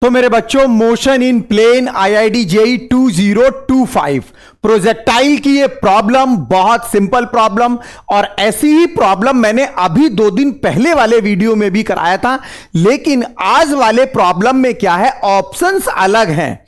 तो मेरे बच्चों, motion in plane IIT JEE 2025 projectile की ये प्रॉब्लम बहुत सिंपल प्रॉब्लम, और ऐसी ही प्रॉब्लम मैंने अभी 2 दिन पहले वाले वीडियो में भी कराया था। लेकिन आज वाले प्रॉब्लम में क्या है, ऑप्शंस अलग हैं।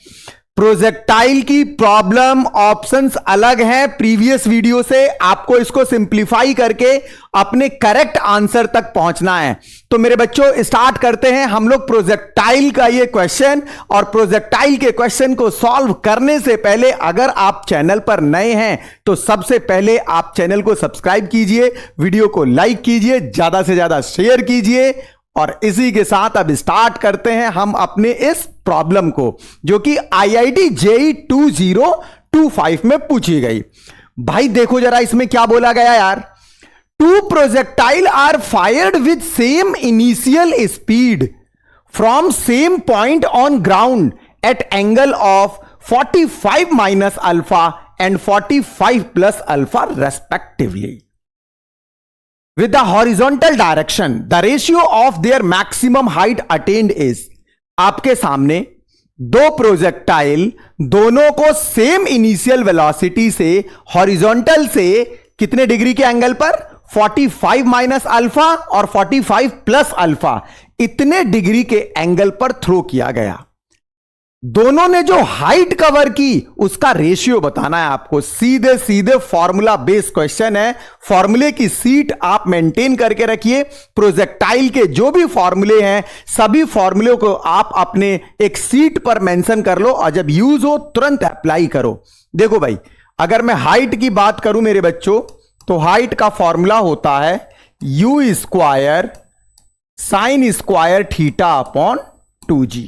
प्रोजेक्टाइल की प्रॉब्लम ऑप्शंस अलग हैं प्रीवियस वीडियो से। आपको इसको सिंप्लीफाई करके अपने करेक्ट आंसर तक पहुंचना है। तो मेरे बच्चों, स्टार्ट करते हैं हम लोग प्रोजेक्टाइल का ये क्वेश्चन। और प्रोजेक्टाइल के क्वेश्चन को सॉल्व करने से पहले अगर आप चैनल पर नए हैं तो सबसे पहले आप चैनल को सब्सक्राइब कीजिए, वीडियो को लाइक कीजिए, ज्यादा से ज्यादा शेयर कीजिए। और इसी के साथ अब स्टार्ट करते हैं हम अपने इस प्रॉब्लम को, जो कि आईआईटी जेई 2025 में पूछी गई। भाई देखो जरा इसमें क्या बोला गया यार। 2 projectile are fired with same initial speed from same point on ground at angle of 45 minus alpha and 45 plus alpha respectively with the horizontal direction. The ratio of their maximum height attained is. आपके सामने 2 projectile दोनों को same initial velocity से horizontal से कितने degree के angle पर, 45 minus alpha और 45 प्लस अल्फा, इतने डिग्री के एंगल पर थ्रो किया गया। दोनों ने जो हाइट कवर की उसका रेशियो बताना है आपको। सीधे सीधे फॉर्मूला बेस्ड क्वेश्चन है। फॉर्मूले की सीट आप मेंटेन करके रखिए। प्रोजेक्टाइल के जो भी फॉर्मूले हैं सभी फॉर्मूले को आप अपने एक सीट पर मेंशन कर लो, और जब यूज हो तुरंत अप्लाई करो। देखो भाई, अगर मैं हाइट की बात करूं मेरे बच्चों, तो हाइट का फॉर्मूला होता है u square sine square theta upon 2g।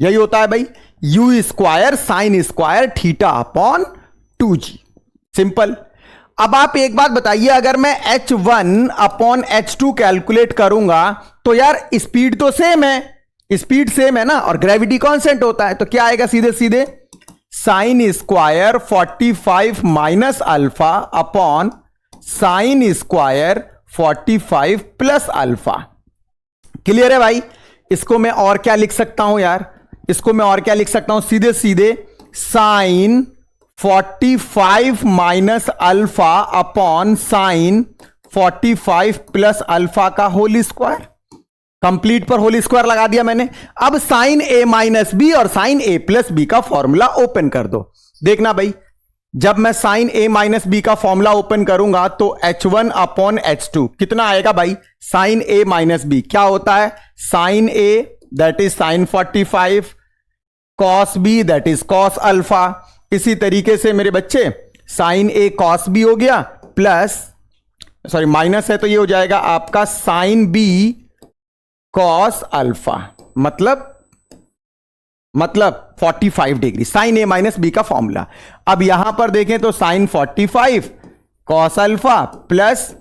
यही होता है भाई, u square sine square theta upon 2g। Simple. अब आप एक बात बताइए, अगर मैं h1 अपॉन h2 कैलकुलेट करूंगा तो यार स्पीड तो सेम है, स्पीड सेम है ना, और ग्रेविटी कांस्टेंट होता है। तो क्या आएगा, सीधे सीधे sine square 45 minus alpha upon sine square 45 plus alpha. Clear है भाई। इसको मैं और क्या लिख सकता हूं यार, इसको मैं और क्या लिख सकता हूं, सीधे सीधे sine 45 minus alpha upon sine 45 plus alpha का होल स्क्वायर। कंप्लीट पर होल स्क्वायर लगा दिया मैंने। अब साइन ए माइनस बी और साइन ए प्लस बी का फॉर्मूला ओपन कर दो। देखना भाई, जब मैं साइन ए माइनस बी का फॉर्मूला ओपन करूंगा तो h1 अपॉन h2 कितना आएगा भाई, साइन ए माइनस बी क्या होता है, sine A that is sine 45, cos B that is cos alpha. इसी तरीके से मेरे बच्चे साइन ए कॉस बी हो गया, प्लस सॉरी माइनस है तो ये हो जाएगा आपका साइन बी कॉस अल्फा, मतलब 45 degree. Sine A minus B का फॉर्मूला। अब यहां पर देखें तो sine 45 cos alpha plus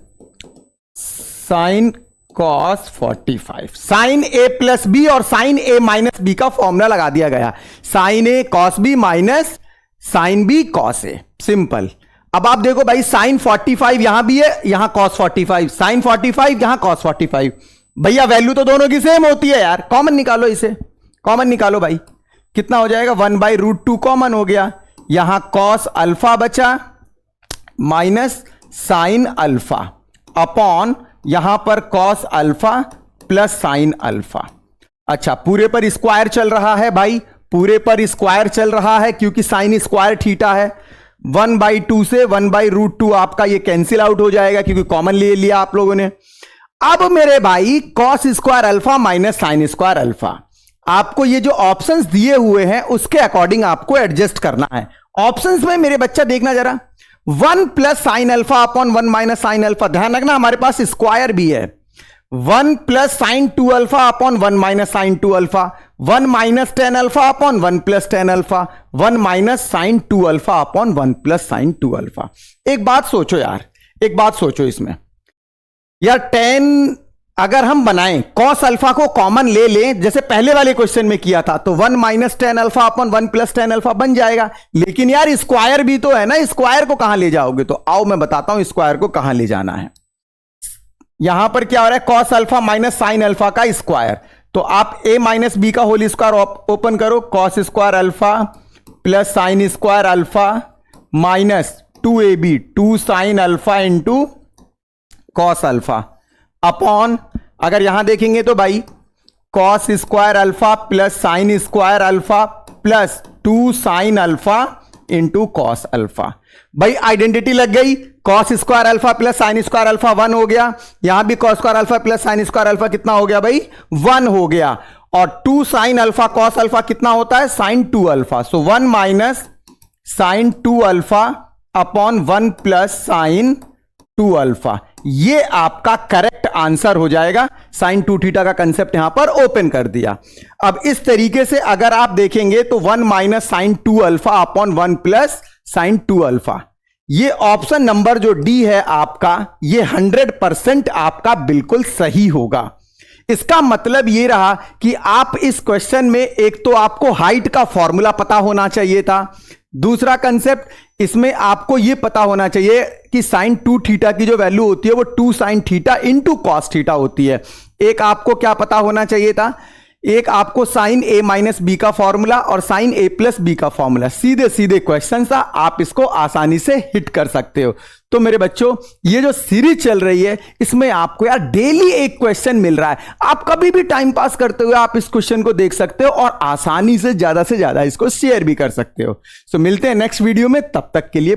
sine cos 45, sine A plus B और साइन ए माइनस बी का फॉर्मूला लगा दिया गया। Sine A cos B minus sine B cos A. Simple. अब आप देखो भाई, साइन 45 यहां भी है, यहां कॉस 45, साइन 45 यहां कॉस 45। भैया वैल्यू तो दोनों की सेम होती है यार, कॉमन निकालो, इसे कॉमन निकालो भाई। कितना हो जाएगा, 1/√2 कॉमन हो गया। यहां कॉस अल्फा बचा माइनस साइन अल्फा अपॉन यहां पर cos alpha plus sine alpha. अच्छा, पूरे पर स्क्वायर चल रहा है भाई, पूरे पर स्क्वायर चल रहा है क्योंकि साइन स्क्वायर थीटा है। 1/2 से 1/√2 आपका ये कैंसिल आउट हो जाएगा क्योंकि कॉमन ले लिया आप लोगों ने। अब मेरे भाई cos square alpha minus sine square alpha, आपको ये जो ऑप्शंस दिए हुए हैं उसके अकॉर्डिंग आपको एडजस्ट करना है। ऑप्शंस में मेरे बच्चा देखना जरा, 1 plus sine alpha upon 1 minus sine alpha. ध्यान रखना हमारे पास स्क्वायर भी है। 1 plus sine 2 alpha upon 1 minus sine 2 alpha, 1 minus tan alpha upon 1 plus tan alpha, 1 minus sine 2 alpha upon 1 plus sine 2 alpha. एक बात सोचो यार, एक बात सोचो इसमें यार, 10 अगर हम बनाएं, कॉस अल्फा को कॉमन ले लें जैसे पहले वाले क्वेश्चन में किया था, तो 1 minus tan alpha upon 1 plus tan alpha बन जाएगा। लेकिन यार स्क्वायर भी तो है ना, स्क्वायर को कहां ले जाओगे, तो आओ मैं बताता हूं स्क्वायर को कहां ले जाना है। यहां पर क्या हो रहा है, cos alpha minus sine alpha का स्क्वायर, तो आप a माइनस बी का होल स्क्वायर ओपन करो, cos square alpha plus sine square alpha minus 2ab 2 sine alpha into cos alpha upon, अगर यहां देखेंगे तो भाई cos square alpha plus sine square alpha plus 2 sine alpha into cos alpha. भाई identity लग गई, cos square alpha plus sine square alpha 1 हो गया, यहां भी cos square alpha plus sine square alpha कितना हो गया भाई 1 हो गया, और 2 साइन अल्फा कॉस अल्फा कितना होता है sine 2 alpha, so 1 minus sine 2 alpha upon 1 plus sine 2 alpha. ये आपका करेक्ट आंसर हो जाएगा। साइन 2 थीटा का कंसेप्ट यहां पर ओपन कर दिया। अब इस तरीके से अगर आप देखेंगे तो 1 minus sine 2 alpha upon 1 plus sine 2 alpha, ये ऑप्शन नंबर जो डी है आपका, ये 100% आपका बिल्कुल सही होगा। इसका मतलब ये रहा कि आप इस क्वेश्चन में एक तो आपको हाइट का फॉर्मूला पता होना चाहिए था, दूसरा कंसेप्ट इसमें आपको यह पता होना चाहिए कि साइन 2 थीटा की जो वैल्यू होती है वो 2 sine theta into cos theta होती है। एक आपको क्या पता होना चाहिए था, एक आपको साइन a माइनस बी का फॉर्मूला और साइन a प्लस बी का फॉर्मूला। सीधे सीधे क्वेश्चन था, आप इसको आसानी से हिट कर सकते हो। तो मेरे बच्चों, ये जो सीरीज चल रही है इसमें आपको यार डेली एक क्वेश्चन मिल रहा है, आप कभी भी टाइम पास करते हुए आप इस क्वेश्चन को देख सकते हो और आसानी से ज्यादा इसको शेयर भी कर सकते हो। सो मिलते हैं नेक्स्ट वीडियो में, तब तक के लिए